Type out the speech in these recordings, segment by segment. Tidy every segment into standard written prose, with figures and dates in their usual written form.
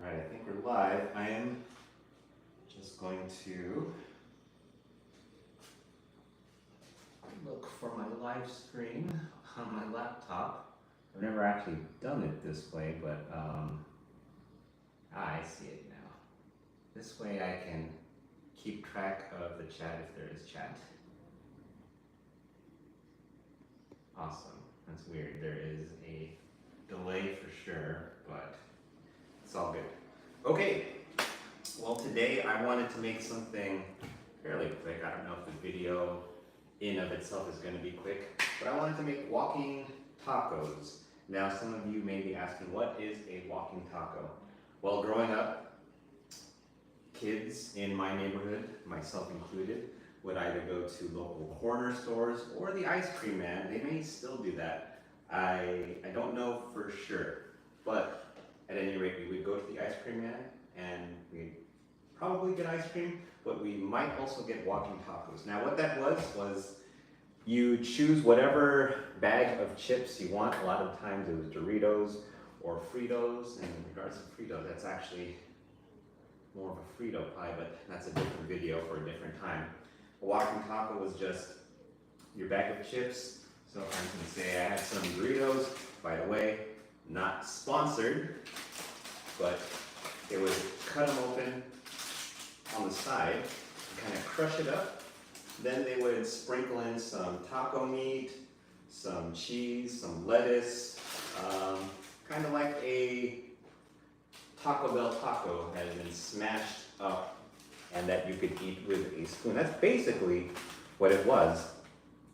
Alright, I think we're live. I am just going to look for my live screen on my laptop. I've never actually done it this way, but I see it now. This way I can keep track of the chat if there is chat. Awesome. That's weird. There is a delay for sure, but it's all good. Okay, well today I wanted to make something fairly quick. I don't know if the video in of itself is going to be quick, but I wanted to make walking tacos. Now some of you may be asking, what is a walking taco? Well, growing up, kids in my neighborhood, myself included, would either go to local corner stores or the ice cream man. They may still do that. I don't know for sure, but at any rate, we would go to the ice cream man and we'd probably get ice cream, but we might also get walking tacos. Now what that was you choose whatever bag of chips you want. A lot of times it was Doritos or Fritos, and in regards to Fritos, that's actually more of a Frito pie, but that's a different video for a different time. A walking taco was just your bag of chips. So if I'm going to say I had some Doritos, by the way, not sponsored, but they would cut them open on the side and kind of crush it up. Then they would sprinkle in some taco meat, some cheese, some lettuce, kind of like a Taco Bell taco that had been smashed up and that you could eat with a spoon. That's basically what it was.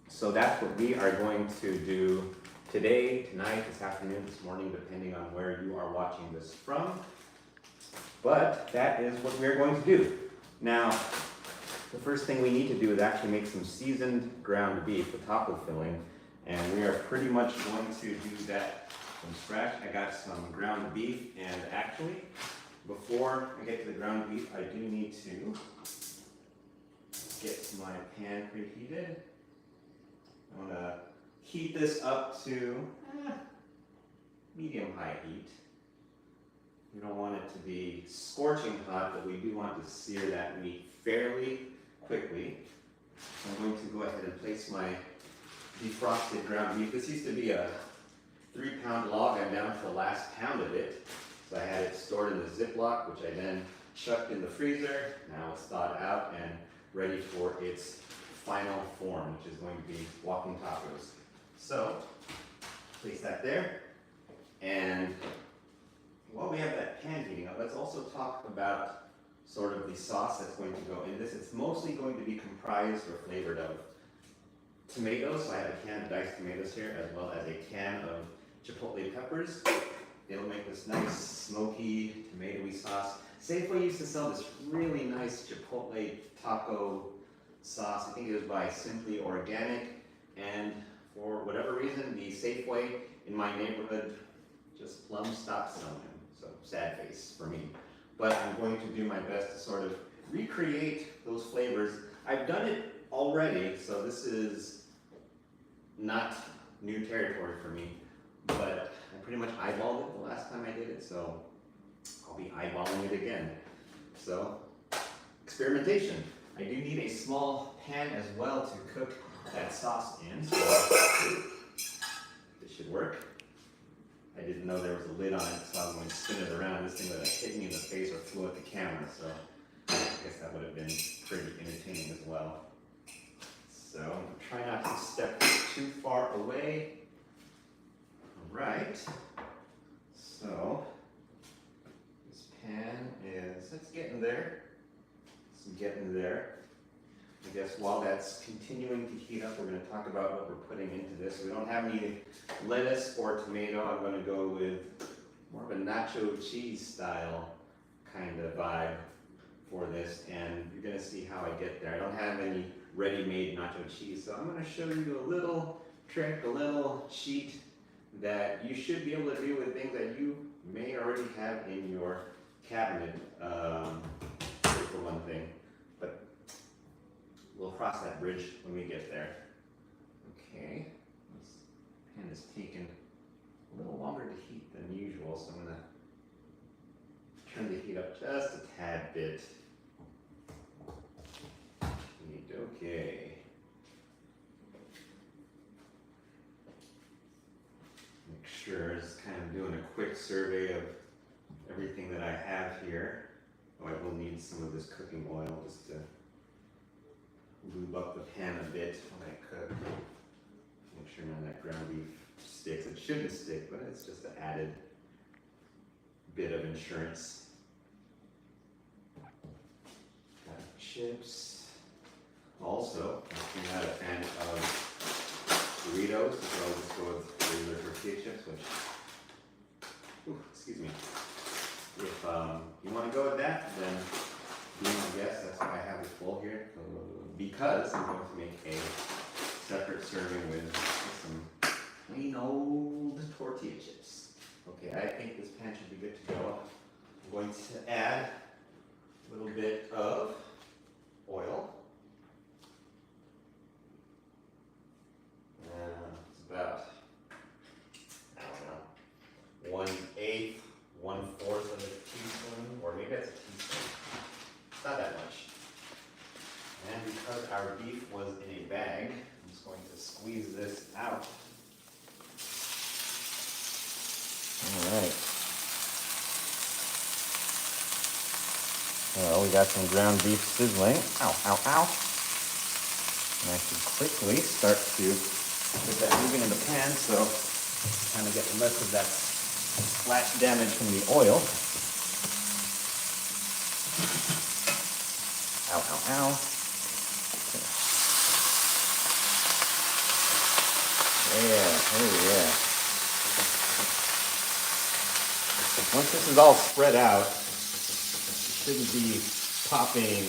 So that's what we are going to do today, tonight, this afternoon, this morning, depending on where you are watching this from. But that is what we're going to do. Now, the first thing we need to do is actually make some seasoned ground beef, the taco filling, and we are pretty much going to do that from scratch. I got some ground beef, and actually, before I get to the ground beef, I do need to get my pan preheated. I'm going to heat this up to medium-high heat. We don't want it to be scorching hot, but we do want to sear that meat fairly quickly. I'm going to go ahead and place my defrosted ground beef. This used to be a 3-pound log. I'm down to the last pound of it. So I had it stored in the Ziploc, which I then chucked in the freezer. Now it's thawed out and ready for its final form, which is going to be walking tacos. So, place that there. And while we have that pan heating up, let's also talk about sort of the sauce that's going to go in this. It's mostly going to be comprised or flavored of tomatoes. So I have a can of diced tomatoes here, as well as a can of Chipotle peppers. It'll make this nice smoky, tomatoey sauce. Safeway used to sell this really nice Chipotle taco sauce. I think it was by Simply Organic, and for whatever reason, the Safeway in my neighborhood just plumb stopped selling them. So sad face for me. But I'm going to do my best to sort of recreate those flavors. I've done it already, so this is not new territory for me, but I pretty much eyeballed it the last time I did it, so I'll be eyeballing it again. So, experimentation. I do need a small pan as well to cook that sauce in, so this should work. I didn't know there was a lid on it, so I was going to spin it around. This thing would have hit me in the face or flew at the camera, so I guess that would have been pretty entertaining as well. So, try not to step too far away. Alright, so this pan is, it's getting there. It's getting there. I guess while that's continuing to heat up, we're going to talk about what we're putting into this. We don't have any lettuce or tomato. I'm going to go with more of a nacho cheese style kind of vibe for this, and you're going to see how I get there. I don't have any ready-made nacho cheese, so I'm going to show you a little trick, a little cheat that you should be able to do with things that you may already have in your cabinet, for one thing. But we'll cross that bridge when we get there. Okay, this pan is taking a little longer to heat than usual, so I'm going to turn but just a tad bit. Okay. Make sure, just kind of doing a quick survey of everything that I have here. Oh, I will need some of this cooking oil just to lube up the pan a bit when I cook. Make sure none of that ground beef sticks. It shouldn't stick, but it's just an added bit of insurance. Got chips. Also, if you're not a fan of Doritos, so I'll just go with regular tortilla chips, which, excuse me. If you want to go with that, then be my guest. That's why I have this bowl here, because I'm going to make a separate serving with some plain old tortilla chips. Okay, I think this pan should be good to go. I'm going to add a little bit of oil. It's about, I don't know, 1/8, 1/4 of a teaspoon, or maybe that's a teaspoon. It's not that much. And because our beef was in a bag, I'm just going to squeeze this out. Alright. Well, we got some ground beef sizzling. Ow, ow, ow. And I should quickly start to put that moving in the pan so kind of get less of that splash damage from the oil. Ow, ow, ow. Yeah, oh yeah. Once this is all spread out, it shouldn't be popping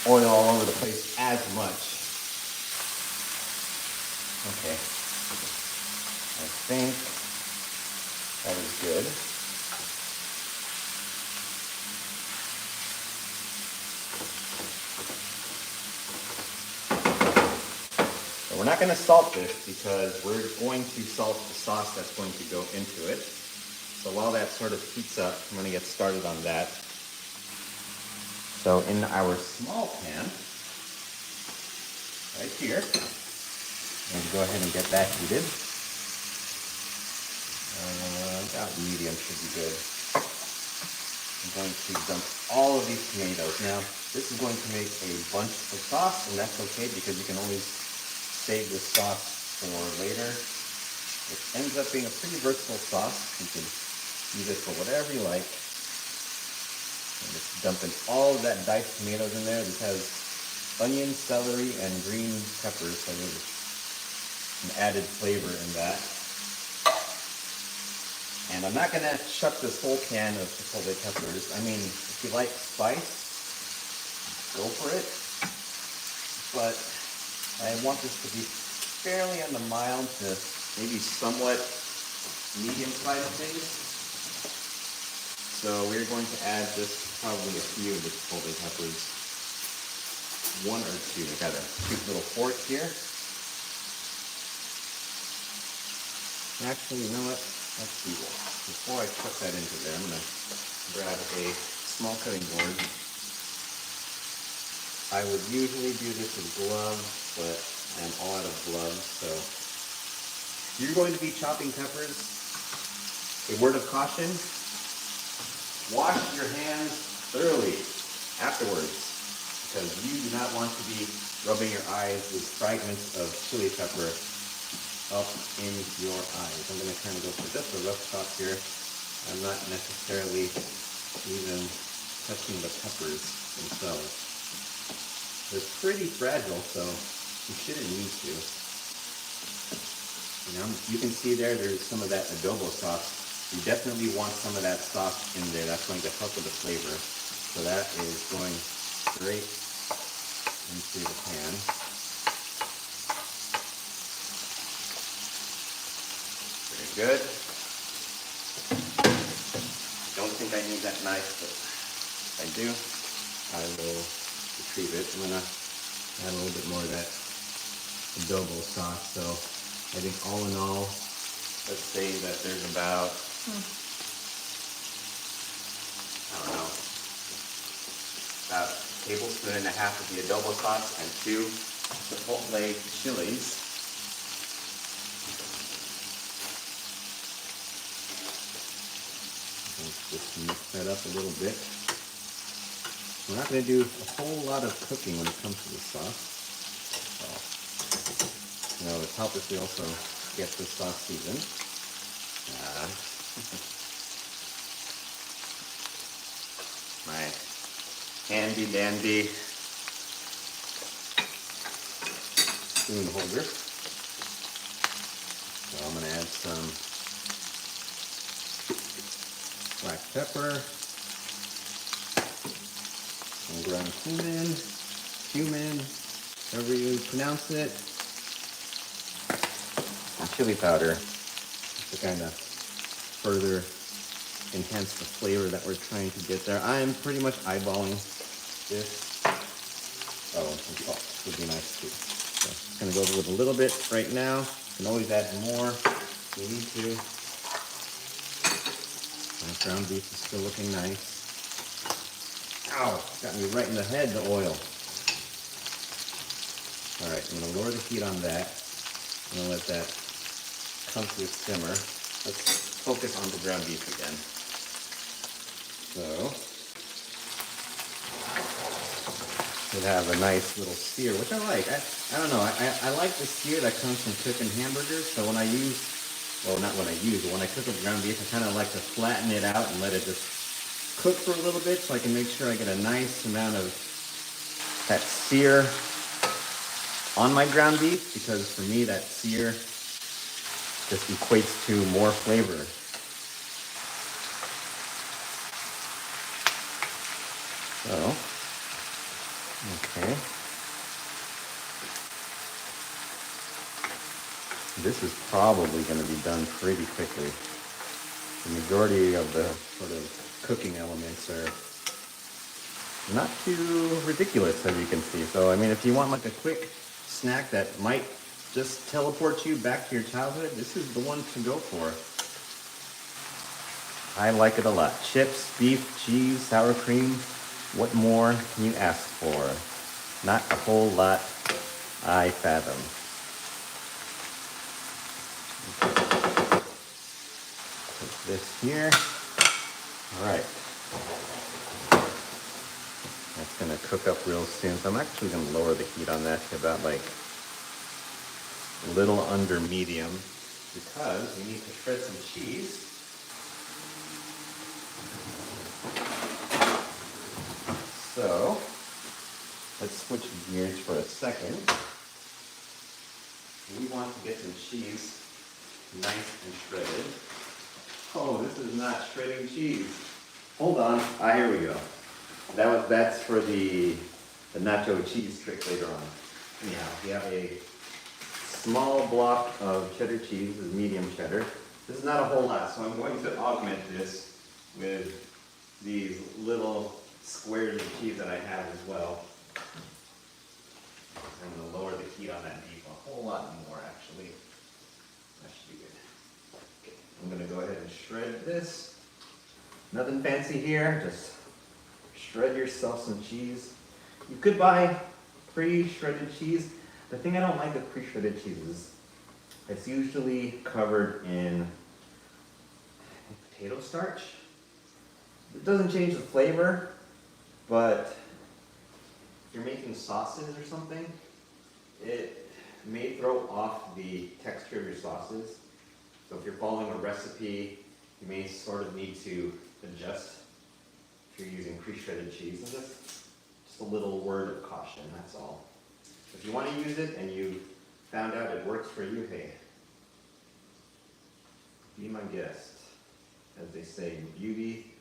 oil all over the place as much. Okay, I think that is good. So we're not going to salt this because we're going to salt the sauce that's going to go into it. So while that sort of heats up, I'm going to get started on that. So in our small pan, right here, I'm going to go ahead and get that heated. About medium should be good. I'm going to dump all of these tomatoes. Now, this is going to make a bunch of sauce, and that's okay because you can always save this sauce for later. It ends up being a pretty versatile sauce. You can use it for whatever you like. I'm just dumping all of that diced tomatoes in there. This has onion, celery, and green peppers, so there's an added flavor in that. And I'm not going to chuck this whole can of Chipotle peppers. I mean, if you like spice, go for it. But I want this to be fairly on the mild to maybe somewhat medium side of things. So we're going to add just probably a few of the Chipotle peppers. One or two. I got a cute little fork here. Actually, you know what? Let's see. Before I put that into there, I'm going to grab a small cutting board. I would usually do this with gloves, but I'm all out of gloves, so you're going to be chopping peppers. A word of caution, wash your hands thoroughly afterwards, because you do not want to be rubbing your eyes with fragments of chili pepper up in your eyes. I'm going to kind of go for just a rough chop here. I'm not necessarily even touching the peppers themselves. They're pretty fragile, so you shouldn't need to. You can see there's some of that adobo sauce. You definitely want some of that sauce in there. That's going to help with the flavor. So that is going straight into the pan. Good. Don't think I need that knife, but if I do, I will retrieve it. I'm going to add a little bit more of that adobo sauce. So I think all in all, let's say that there's about, I don't know, tablespoons of the adobo sauce, and 2 Chipotle chilies. Let's just mix that up a little bit. We're not going to do a whole lot of cooking when it comes to the sauce. So, you know, it's helpful if we also get the sauce seasoned. My handy dandy spoon holder. So I'm going to add some black pepper, some ground cumin, however you pronounce it, and chili powder to kind of further enhance the flavor that we're trying to get there. I am pretty much eyeballing this. Oh, and salt would be nice too. So it's going to go with a little bit right now. You can always add more if you need to. My ground beef is still looking nice. Ow, got me right in the head, the oil. All right, I'm going to lower the heat on that. I'm going to let that come to a simmer. Let's focus on the ground beef again. So, should have a nice little sear, which I like. I don't know, I like the sear that comes from cooking hamburgers. So when I use, well, not when I use, but when I cook with ground beef, I kind of like to flatten it out and let it just cook for a little bit so I can make sure I get a nice amount of that sear on my ground beef, because for me that sear just equates to more flavor. So, okay. This is probably going to be done pretty quickly. The majority of the sort of cooking elements are not too ridiculous, as you can see. So, I mean, if you want like a quick snack that might just teleport you back to your childhood, this is the one to go for. I like it a lot. Chips, beef, cheese, sour cream. What more can you ask for? Not a whole lot, I fathom. Put this here. All right. That's gonna cook up real soon. So I'm actually gonna lower the heat on that to about like a little under medium, because we need to shred some cheese. So let's switch gears for a second. We want to get some cheese nice and shredded. Oh, this is not shredding cheese. Hold on. Here we go. That's for the nacho cheese trick later on. Anyhow, we have a small block of cheddar cheese. This is medium cheddar. This is not a whole lot, so I'm going to augment this with these little squares of cheese that I have as well. I'm going to lower the heat on that beef a whole lot more, actually. That should be good. Okay. I'm going to go ahead and shred this. Nothing fancy here, just shred yourself some cheese. You could buy pre-shredded cheese. The thing I don't like with pre-shredded cheese is it's usually covered in potato starch. It doesn't change the flavor, but if you're making sauces or something, it may throw off the texture of your sauces. So if you're following a recipe, you may sort of need to adjust if you're using pre-shredded cheese. And just a little word of caution, that's all. If you want to use it and you found out it works for you, hey, be my guest. As they say, Beauty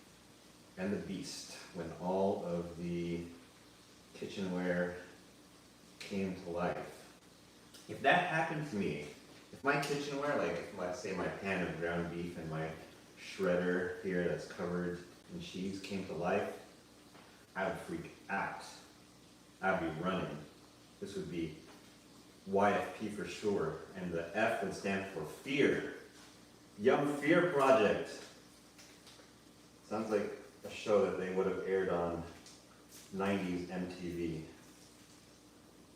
and the Beast, when all of the kitchenware came to life. If that happened to me, if my kitchenware, like if, let's say my pan of ground beef and my shredder here that's covered in cheese came to life, I would freak out. I'd be running. This would be YFP for sure, and the F would stand for fear. Young Fear Project. Sounds like a show that they would have aired on 90s MTV.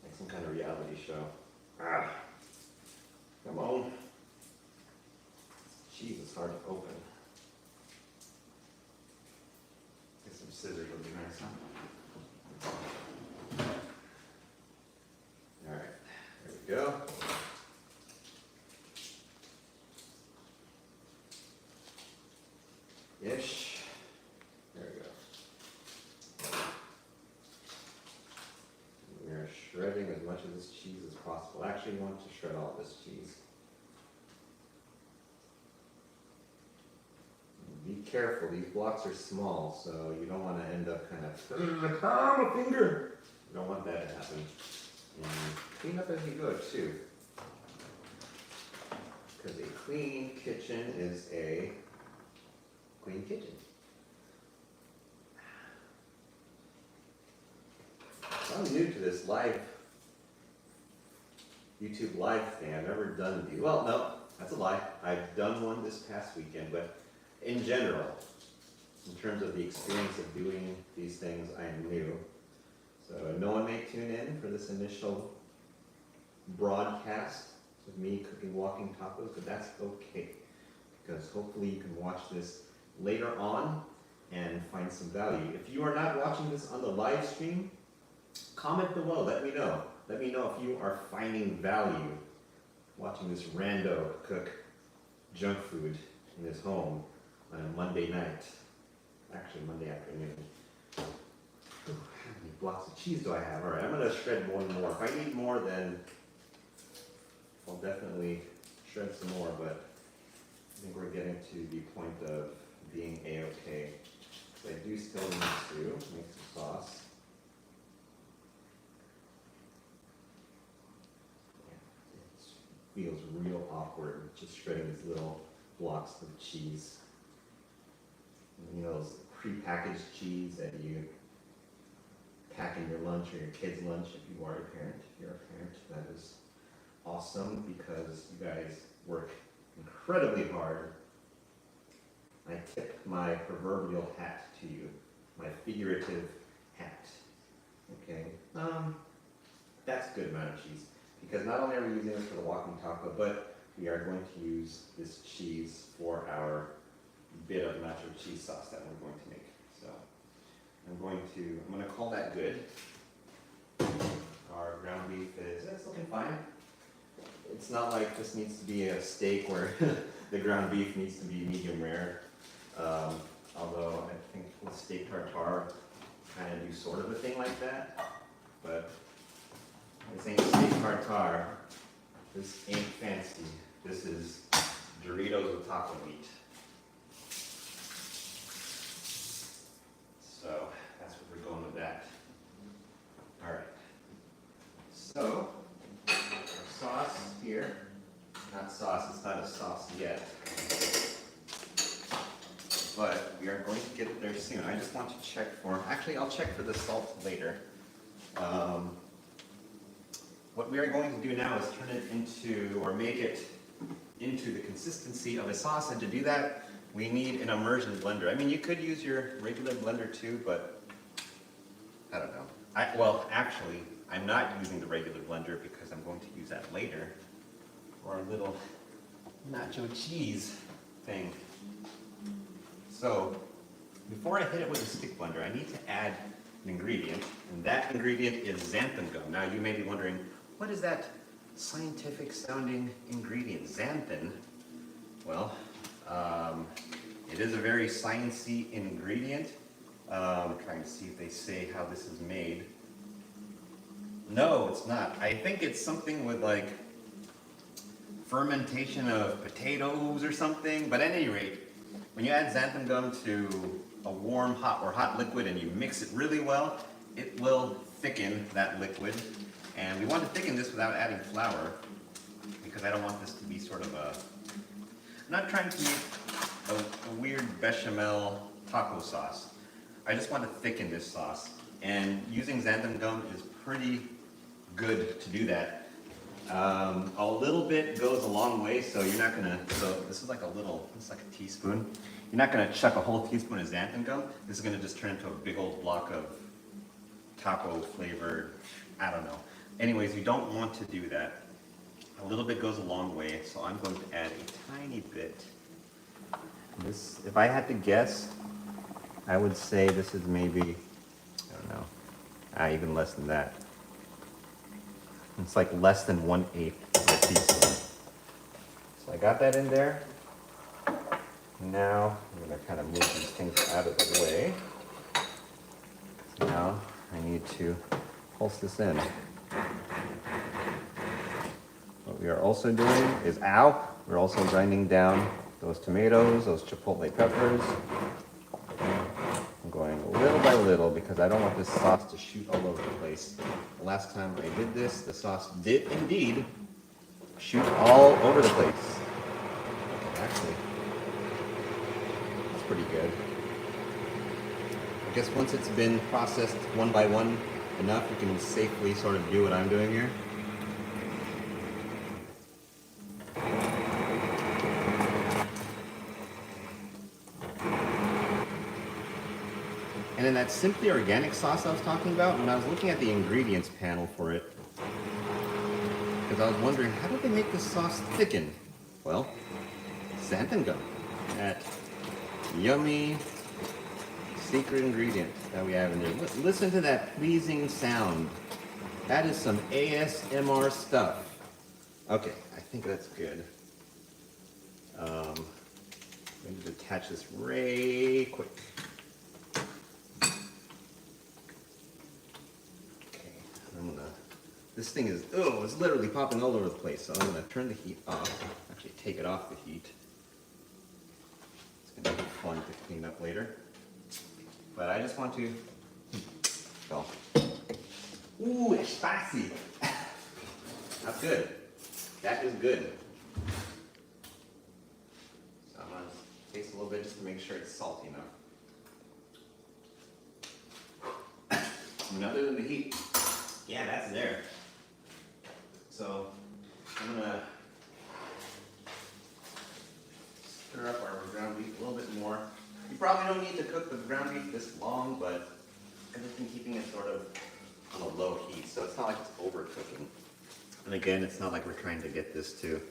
Like some kind of reality show. Ah, come on. Cheese is hard to open. Get some scissors would be nice, huh? Alright, there we go. Ish. There we go. We are shredding as much of this cheese as possible. Actually, you want to shred all of this cheese. Be careful, these blocks are small, so you don't want to end up kind of, my finger! You don't want that to happen. And clean up as you go, too. Because a clean kitchen is a clean kitchen. I'm new to this live YouTube live thing. I've never done these. Well, no, that's a lie. I've done one this past weekend, but in general, in terms of the experience of doing these things, I am new. So no one may tune in for this initial broadcast of me cooking walking tacos, but that's okay. Because hopefully you can watch this later on and find some value. If you are not watching this on the live stream, comment below, let me know. Let me know if you are finding value watching this rando cook junk food in his home on a Monday night. Actually, Monday afternoon. How many blocks of cheese do I have? All right, I'm gonna shred one more. If I need more, then I'll definitely shred some more, but I think we're getting to the point of being a-okay. So I do still need to make some sauce. Yeah, it feels real awkward just shredding these little blocks of cheese. You know, those pre-packaged cheese that you pack in your lunch or your kid's lunch if you are a parent. If you're a parent, that is awesome because you guys work incredibly hard. I tip my proverbial hat to you, my figurative hat. Okay, that's a good amount of cheese because not only are we using this for the walking taco, but we are going to use this cheese for our bit of nacho cheese sauce that we're going to make. So I'm going to call that good. Our ground beef it's looking fine. It's not like this needs to be a steak where the ground beef needs to be medium rare. Although I think with steak tartare kind of do sort of a thing like that. But this ain't steak tartare. This ain't fancy. This is Doritos with taco meat. So that's where we're going with that. All right. So our sauce here, not sauce, it's not a sauce yet, but we are going to get there soon. I just want to check for, actually I'll check for the salt later. What we are going to do now is turn it into, or make it into the consistency of a sauce, and to do that, we need an immersion blender. I mean, you could use your regular blender too, but I don't know. Well, actually, I'm not using the regular blender because I'm going to use that later for our little nacho cheese thing. So, before I hit it with a stick blender, I need to add an ingredient, and that ingredient is xanthan gum. Now, you may be wondering, what is that scientific sounding ingredient, xanthan? Well, it is a very sciencey ingredient. I'm trying to see if they say how this is made. No, it's not. I think it's something with like fermentation of potatoes or something. But at any rate, when you add xanthan gum to a warm, hot liquid and you mix it really well, it will thicken that liquid. And we want to thicken this without adding flour because I don't want this to be sort of a, I'm not trying to make a weird bechamel taco sauce. I just want to thicken this sauce. And using xanthan gum is pretty good to do that. A little bit goes a long way, so you're not gonna, so this is like a little, it's like a teaspoon. You're not gonna chuck a whole teaspoon of xanthan gum. This is gonna just turn into a big old block of taco flavored, I don't know. Anyways, you don't want to do that. A little bit goes a long way, so I'm going to add a tiny bit. This, if I had to guess, I would say this is maybe, I don't know, even less than that. It's like less than 1/8 of a teaspoon. So I got that in there. Now I'm going to kind of move these things out of the way. Now I need to pulse this in. What we are also doing is, we're also grinding down those tomatoes, those chipotle peppers. I'm going little by little because I don't want this sauce to shoot all over the place. The last time I did this, the sauce did indeed shoot all over the place. Actually, that's pretty good. I guess once it's been processed one by one enough, you can safely sort of do what I'm doing here. And then that Simply Organic sauce I was talking about, when I was looking at the ingredients panel for it, because I was wondering, how did they make this sauce thicken? Well, xanthan gum. That yummy secret ingredient that we have in there. Listen to that pleasing sound. That is some ASMR stuff. Okay, I think that's good. I'm going to detach this right quick. This thing is, it's literally popping all over the place. So I'm going to turn the heat off. Actually, take it off the heat. It's going to be fun to clean up later. But I just want to, well, ooh, it's spicy. That's good. That is good. So I'm going to taste a little bit just to make sure it's salty enough. And other than the heat, yeah, that's there. So I'm gonna stir up our ground beef a little bit more. You probably don't need to cook the ground beef this long, but I've just been keeping it sort of on a low heat, so it's not like it's overcooking. And again, it's not like we're trying to get this to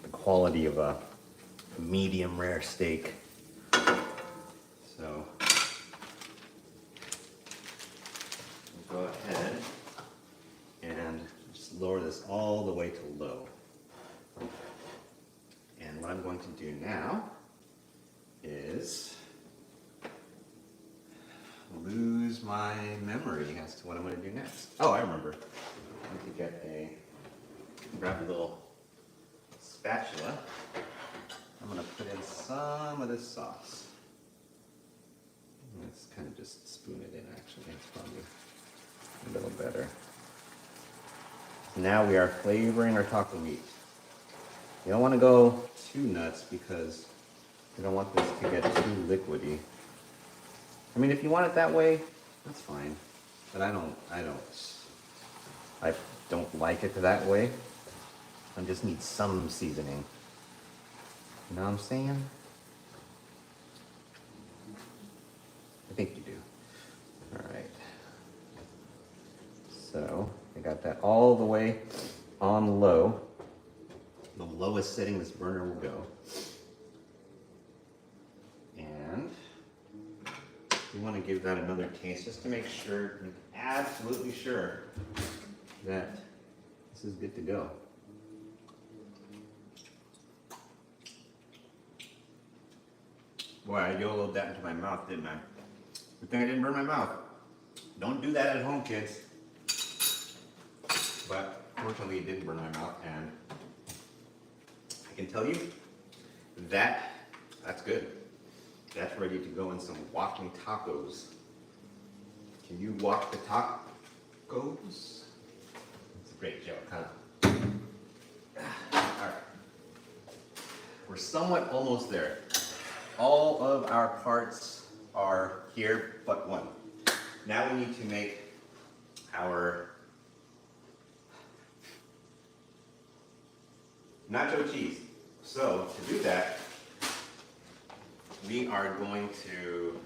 the quality of a medium rare steak. So we'll go ahead and just lower this all the way to low. And what I'm going to do now is lose my memory as to what I'm going to do next. Oh, I remember. I need to grab a little spatula. I'm going to put in some of this sauce. Let's kind of just spoon it in, actually. It's probably a little better. Now we are flavoring our taco meat. You don't want to go too nuts because you don't want this to get too liquidy. I mean, if you want it that way, that's fine. But I don't like it that way. I just need some seasoning. You know what I'm saying? I think you do. All right. So I got that all the way on low. The lowest setting this burner will go. And you want to give that another taste just to make sure, you're absolutely sure that this is good to go. Boy, I YOLO'd that into my mouth, didn't I? Good thing I didn't burn my mouth. Don't do that at home, kids. But fortunately, it didn't burn my mouth, and I can tell you that's good. That's ready to go in some walking tacos. Can you walk the tacos? It's a great joke, huh? All right. We're somewhat almost there. All of our parts are here but one. Now we need to make our nacho cheese. So to do that, we are going to,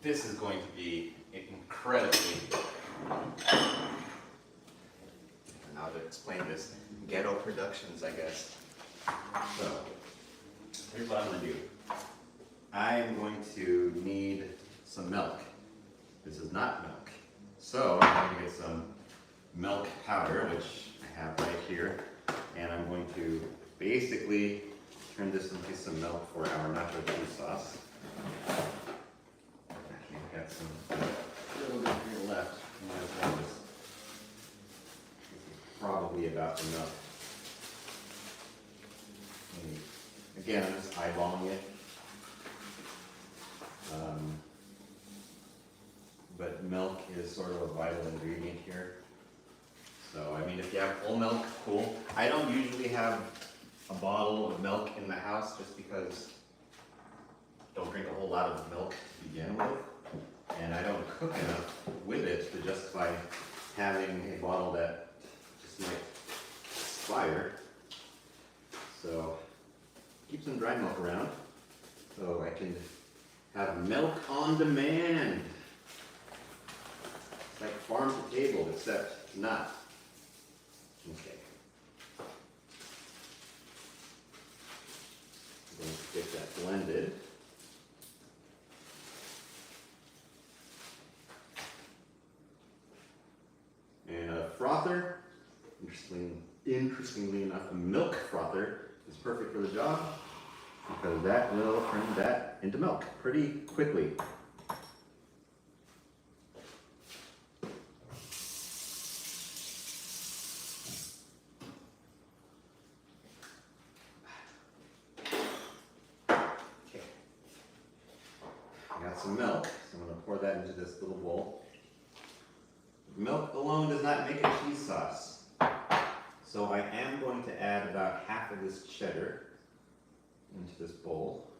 this is going to be incredibly, now to explain this, ghetto productions, I guess. So, here's what I'm going to do. I am going to need some milk. This is not milk. So, I'm going to get some milk powder, which I have right here. And I'm going to basically turn this into some milk for our nacho cheese sauce. Actually, I've got some, a little bit here left. Might as well just, this is probably about enough. And again, I'm just eyeballing it. But milk is sort of a vital ingredient here. So, I mean, if you have whole milk, cool. I don't usually have a bottle of milk in the house just because I don't drink a whole lot of milk to begin with. And I don't cook enough with it to justify having a bottle that just might expire. So, keep some dry milk around so I can have milk on demand. It's like farm to table, except not. Okay. I'm going to get that blended. And a frother, interestingly enough, a milk frother is perfect for the job because that will turn that into milk pretty quickly. Some milk, so I'm going to pour that into this little bowl. Milk alone does not make a cheese sauce, so I am going to add about half of this cheddar into this bowl.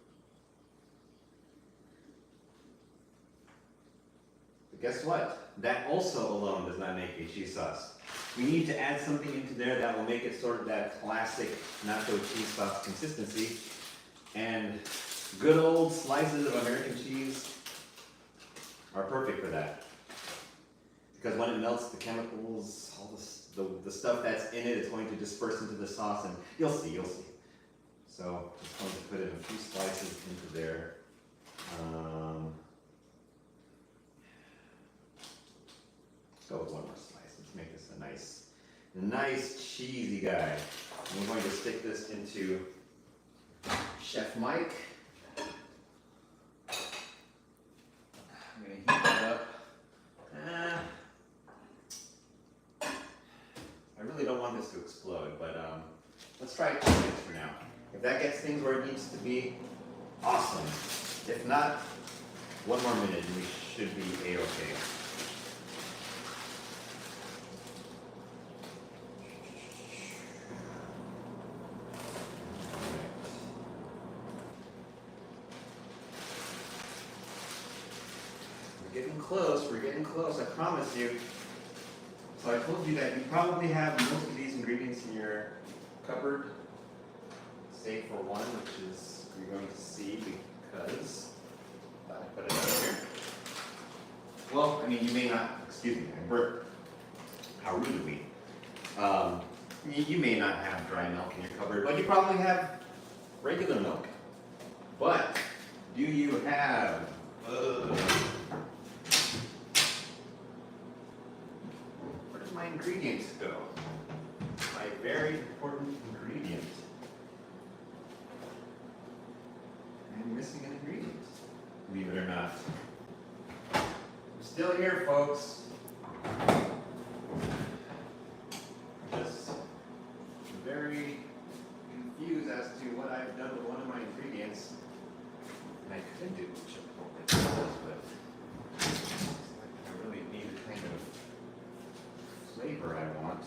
But guess what? That also alone does not make a cheese sauce. We need to add something into there that will make it sort of that classic nacho cheese sauce consistency. And good old slices of American cheese are perfect for that. Because when it melts, the chemicals, all the stuff that's in it is going to disperse into the sauce, and you'll see. So I'm just going to put in a few slices into there. Let's go with one more slice. Let's make this a nice cheesy guy. And we're going to stick this into Chef Mike. I'm going to heat that up. I really don't want this to explode, but let's try it 2 minutes for now. If that gets things where it needs to be, awesome. If not, 1 more minute and we should be A-okay. We're getting close, I promise you. So I told you that you probably have most of these ingredients in your cupboard, save for one, which is you're going to see because I put it out here. Well, I mean, you may not, excuse me, I burped. How rude of me. You may not have dry milk in your cupboard, but you probably have regular milk. But do you have my ingredients go? My very important ingredient. I'm missing an ingredient, believe it or not. I'm still here, folks. Just very confused as to what I've done with one of my ingredients. And I could do Chipotle, but I really need a kind of flavor I want.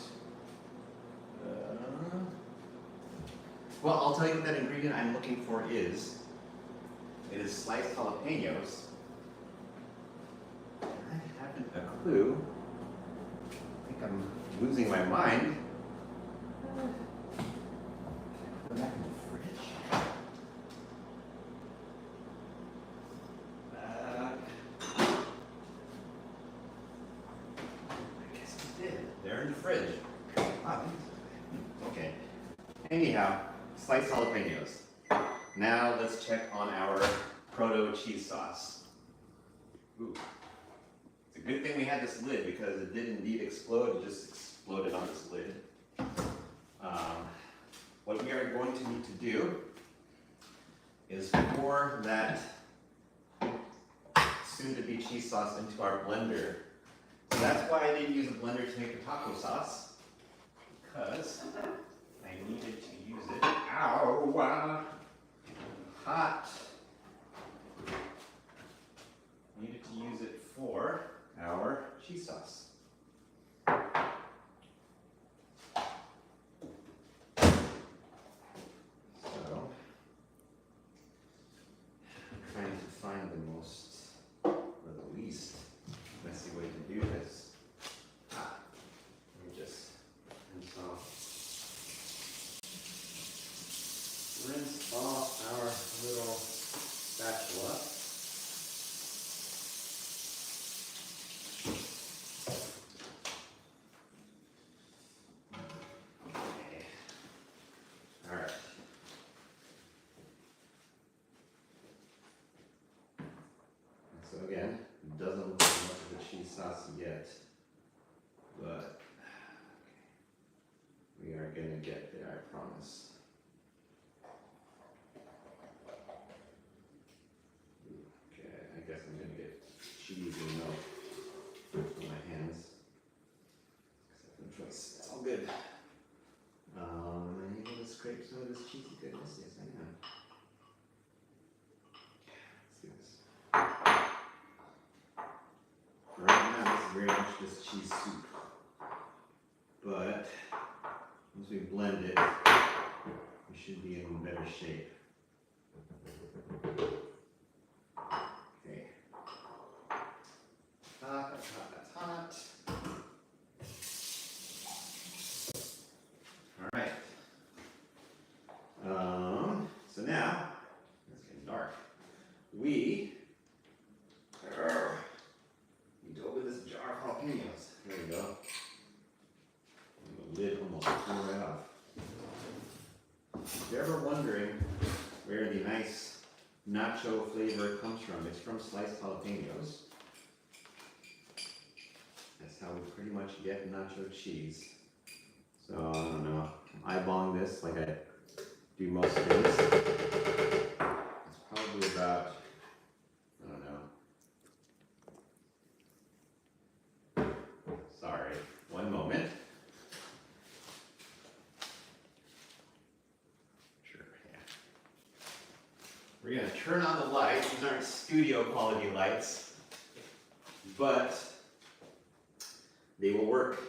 Well, I'll tell you what that ingredient I'm looking for is. It is sliced jalapenos. I haven't a clue. I think I'm losing my mind. Put them back in the fridge. Anyhow, sliced jalapenos. Now let's check on our proto cheese sauce. Ooh. It's a good thing we had this lid because it did indeed explode. It just exploded on this lid. What we are going to need to do is pour that soon-to-be cheese sauce into our blender. So that's why I didn't use a blender to make the taco sauce, because I needed to use it. Ow! Hot. Needed to use it for our cheese sauce. So, I'm trying to find the most, or the least messy way to do this. Let me just rinse off our little spatula. Okay. All right. So again, it doesn't look like much of the cheese sauce yet, but we are gonna get there, I promise. Okay, I guess I'm gonna get cheese and milk on my hands. No choice. That's all good. I'm able to scrape some of this cheesy goodness. Yes, I am. Let's do this. Right now, this is very much just cheese soup. But once we blend it, we should be in better shape. Okay. Hot, that's hot, that's hot. Alright. So now, it's getting dark. We need to open this jar of jalapenos. There we go. The lid almost flew right off. If you're ever wondering where the nice nacho flavor comes from, it's from sliced jalapenos. That's how we pretty much get nacho cheese. So, I don't know, I'm eyeballing this like I do most things. It's probably about, I don't know. Sorry, one moment. Sure, yeah. We're gonna turn on the lights. These aren't studio quality lights, but they will work.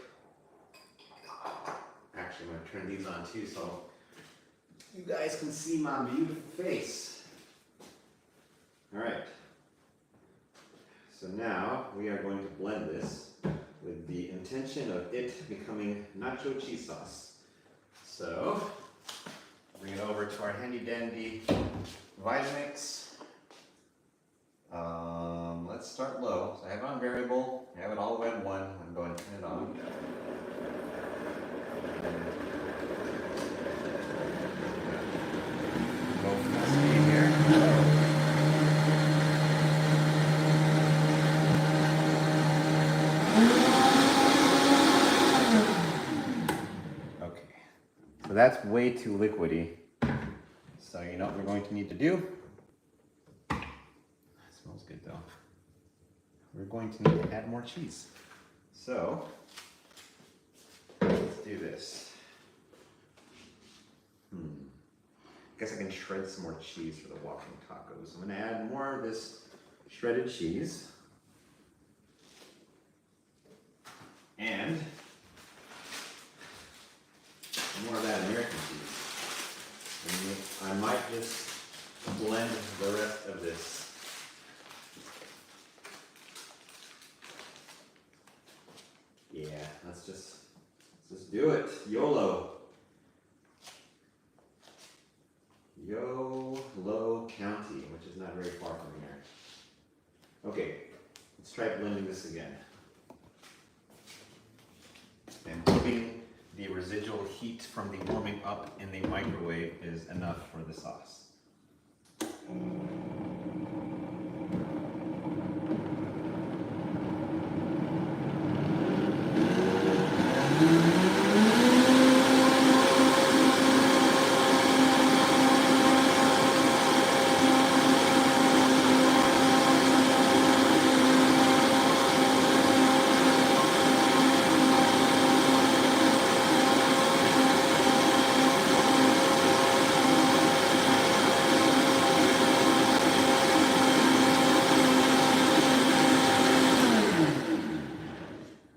Actually, I'm going to turn these on too so you guys can see my beautiful face. Alright. So now we are going to blend this with the intention of it becoming nacho cheese sauce. So, bring it over to our handy dandy Vitamix. Let's start low. So I have it on variable. I have it all the way on 1. I'm going to turn it on. Go from the speed here. Okay. So that's way too liquidy. So you know what we're going to need to do? That smells good though. We're going to need to add more cheese. So let's do this. Guess I can shred some more cheese for the walking tacos. I'm going to add more of this shredded cheese. And more of that American cheese. And I might just blend the rest of this. Yeah, let's just do it. YOLO. Yolo County, which is not very far from here. Okay, let's try blending this again. I'm hoping the residual heat from the warming up in the microwave is enough for the sauce.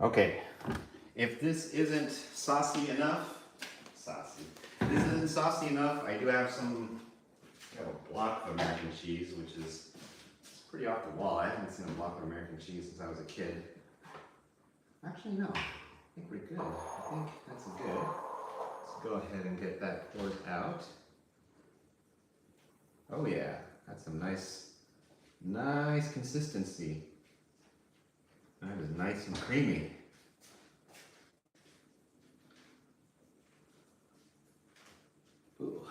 Okay, if this isn't saucy enough, if this isn't saucy enough, I do have a block of American cheese, which is pretty off the wall. I haven't seen a block of American cheese since I was a kid. Actually, no, I think we're good. I think that's good. Let's go ahead and get that poured out. Oh yeah, that's some nice consistency. That is nice and creamy. Ooh,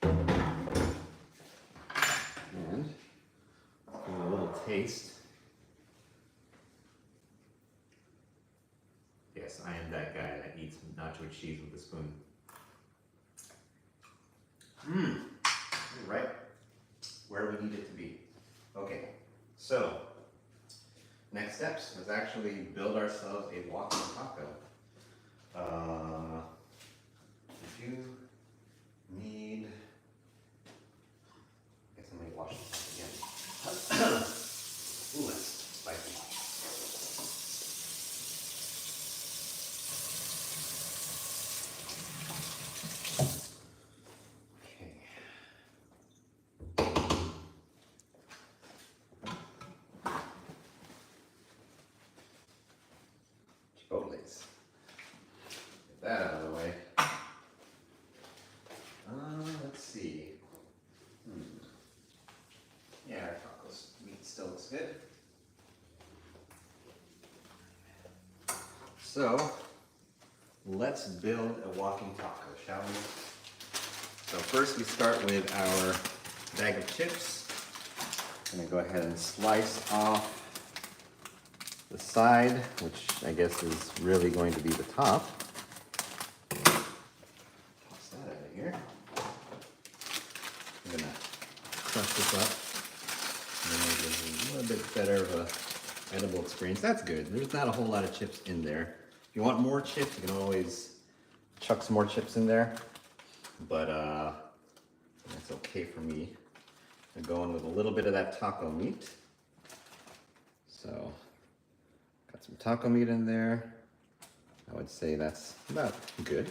okay. And give it a little taste. Yes, I am that guy that eats nacho cheese with a spoon. Right where we need it to be. Okay. So, next steps is actually build ourselves a walking taco. We do need, I guess I'm going to wash this again. Ooh, that's spicy. Chipotles. Get that out of the way. Let's see. Yeah, our tacos meat still looks good. So, let's build a walking taco, shall we? So first we start with our bag of chips. I'm going to go ahead and slice off the side, which I guess is really going to be the top. Toss that out of here. I'm going to crush this up and make it a little bit better of a edible experience. That's good. There's not a whole lot of chips in there. If you want more chips, you can always chuck some more chips in there, but that's okay for me. I'm going with a little bit of that taco meat. So, got some taco meat in there. I would say that's about good.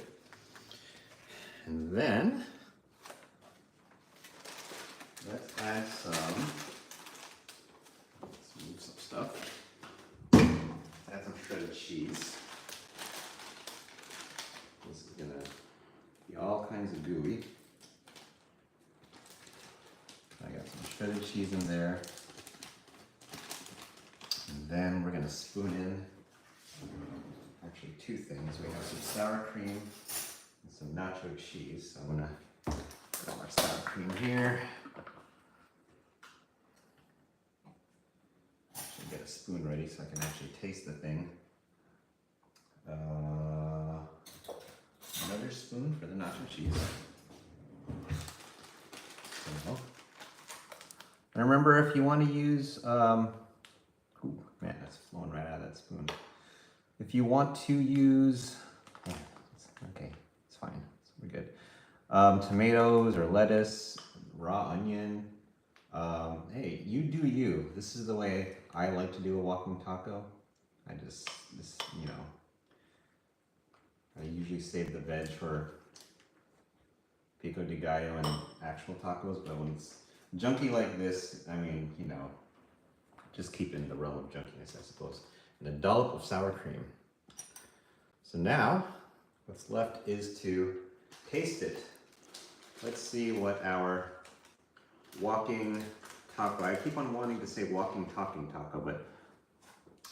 And then, let's add let's move some stuff. Add some shredded cheese. This is gonna be all kinds of gooey. I got some shredded cheese in there. And then we're gonna spoon in actually two things. We have some sour cream and some nacho cheese. So I'm gonna put our sour cream here. Actually get a spoon ready so I can actually taste the thing. Another spoon for the nacho cheese. So, and remember, if you want to use, ooh, man, that's flowing right out of that spoon. If you want to use, okay, it's fine, we're good. Tomatoes or lettuce, raw onion. Hey, you do you. This is the way I like to do a walking taco. You know, I usually save the veg for pico de gallo and actual tacos, but when it's junky like this, I mean, you know, just keep it in the realm of junkiness, I suppose. And a dollop of sour cream. So now, what's left is to taste it. Let's see what our walking taco, I keep on wanting to say walking talking taco, but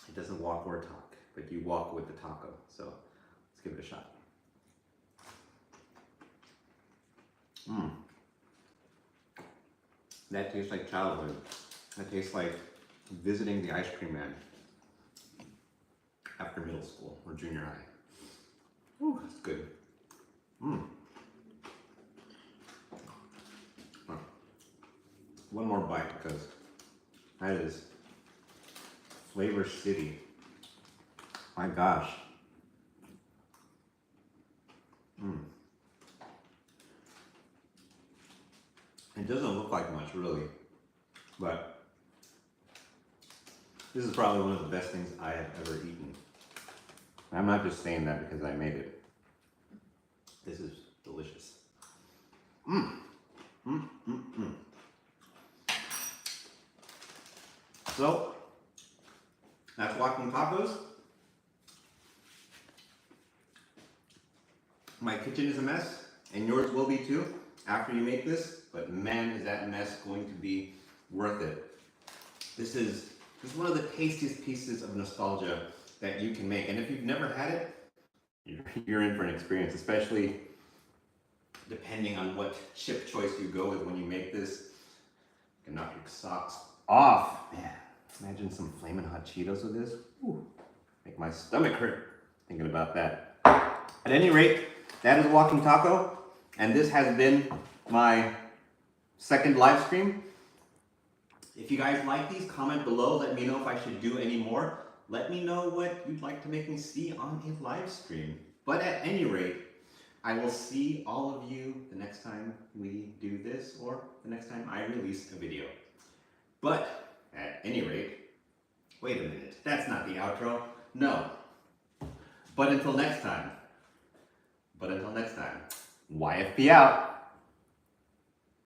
it doesn't walk or talk. but you walk with the taco. So let's give it a shot. Mmm. That tastes like childhood. That tastes like visiting the ice cream man after middle school or junior high. Ooh, that's good. Mmm. One more bite because that is Flavor City. My gosh. Mmm. It doesn't look like much really, but this is probably one of the best things I have ever eaten. I'm not just saying that because I made it. This is delicious. Mmm. Mmm. Mmm. Mmm. So, that's Walking Tacos. My kitchen is a mess, and yours will be too after you make this, but man, is that mess going to be worth it. This is one of the tastiest pieces of nostalgia that you can make, and if you've never had it, you're in for an experience, especially depending on what chip choice you go with when you make this. You can knock your socks off. Man, imagine some flaming hot Cheetos with this. Ooh, make my stomach hurt thinking about that. At any rate, that is a Walking Taco, and this has been my second live stream. If you guys like these, comment below. Let me know if I should do any more. Let me know what you'd like to make me see on a live stream. But at any rate, I will see all of you the next time we do this or the next time I release a video. But at any rate, wait a minute, that's not the outro. No. But until next time, YFP out.